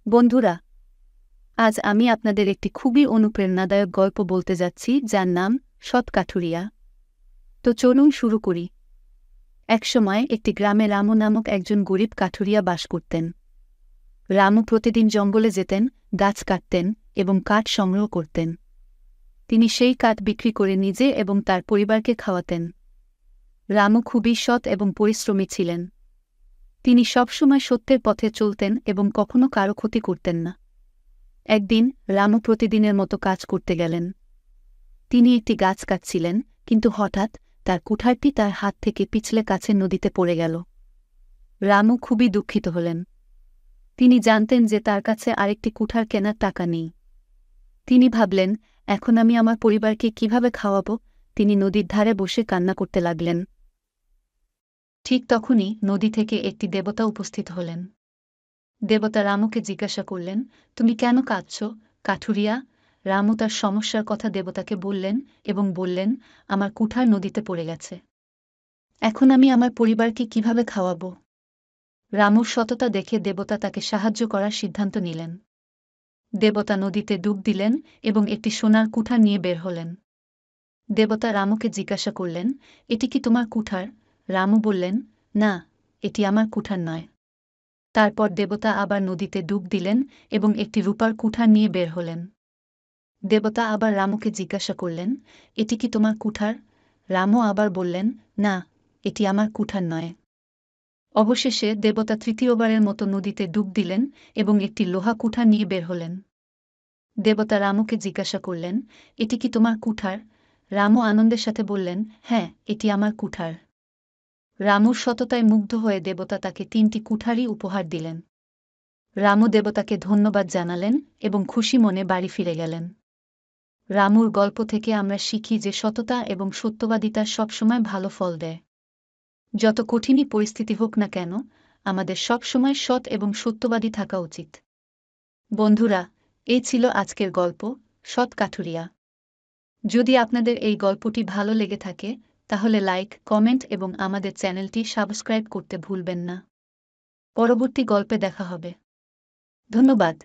বন্ধুরা, আজ আমি আপনাদের একটি খুবই অনুপ্রেরণাদায়ক গল্প বলতে যাচ্ছি যার নাম সৎ কাঠুরিয়া। তো চলুন শুরু করি। একসময় একটি গ্রামে রামু নামক একজন গরিব কাঠুরিয়া বাস করতেন। রামু প্রতিদিন জঙ্গলে যেতেন, গাছ কাটতেন এবং কাঠ সংগ্রহ করতেন। তিনি সেই কাঠ বিক্রি করে নিজে এবং তার পরিবারকে খাওয়াতেন। রামু খুবই সৎ এবং পরিশ্রমী ছিলেন। তিনি সবসময় সত্যের পথে চলতেন এবং কখনো কারো ক্ষতি করতেন না। একদিন রামু প্রতিদিনের মতো কাজ করতে গেলেন। তিনি একটি গাছ কাটছিলেন, কিন্তু হঠাৎ তার কুঠারটি তার হাত থেকে পিছলে কাছের নদীতে পড়ে গেল। রামু খুবই দুঃখিত হলেন। তিনি জানতেন যে তার কাছে আরেকটি কুঠার কেনার টাকা নেই। তিনি ভাবলেন, এখন আমি আমার পরিবারকে কিভাবে খাওয়াব? তিনি নদীর ধারে বসে কান্না করতে লাগলেন। ঠিক তখনই নদী থেকে একটি দেবতা উপস্থিত হলেন। দেবতা রামুকে জিজ্ঞাসা করলেন, তুমি কেন কাঁদছ, কাঠুরিয়া? রামু তার সমস্যার কথা দেবতাকে বললেন এবং বললেন, আমার কুঠার নদীতে পড়ে গেছে। এখন আমি আমার পরিবারকে কিভাবে খাওয়াব? রামুর সততা দেখে দেবতা তাকে সাহায্য করার সিদ্ধান্ত নিলেন। দেবতা নদীতে ডুব দিলেন এবং একটি সোনার কুঠার নিয়ে বের হলেন। দেবতা রামুকে জিজ্ঞাসা করলেন, এটি কি তোমার কুঠার? রামু বললেন, না, এটি আমার কুঠার নয়। তারপর দেবতা আবার নদীতে ডুব দিলেন এবং একটি রূপার কুঠার নিয়ে বের হলেন। দেবতা আবার রামুকে জিজ্ঞাসা করলেন, এটি কি তোমার কুঠার? রামু আবার বললেন, না, এটি আমার কুঠার নয়। অবশেষে দেবতা তৃতীয়বারের মতো নদীতে ডুব দিলেন এবং একটি লোহা কুঠার নিয়ে বের হলেন। দেবতা রামুকে জিজ্ঞাসা করলেন, এটি কি তোমার কুঠার? রামু আনন্দের সাথে বললেন, হ্যাঁ, এটি আমার কুঠার। রামুর সততায় মুগ্ধ হয়ে দেবতা তাকে 3টি কুঠারই উপহার দিলেন। রামু দেবতাকে ধন্যবাদ জানালেন এবং খুশি মনে বাড়ি ফিরে গেলেন। রামুর গল্প থেকে আমরা শিখি যে সততা এবং সত্যবাদিতা সবসময় ভালো ফল দেয়। যত কঠিনই পরিস্থিতি হোক না কেন, আমাদের সবসময় সৎ এবং সত্যবাদী থাকা উচিত। বন্ধুরা, এই ছিল আজকের গল্প, সৎ কাঠুরিয়া। যদি আপনাদের এই গল্পটি ভালো লেগে থাকে, তাহলে লাইক, কমেন্ট এবং আমাদের চ্যানেলটি সাবস্ক্রাইব করতে ভুলবেন না। পরবর্তী গল্পে দেখা হবে। ধন্যবাদ।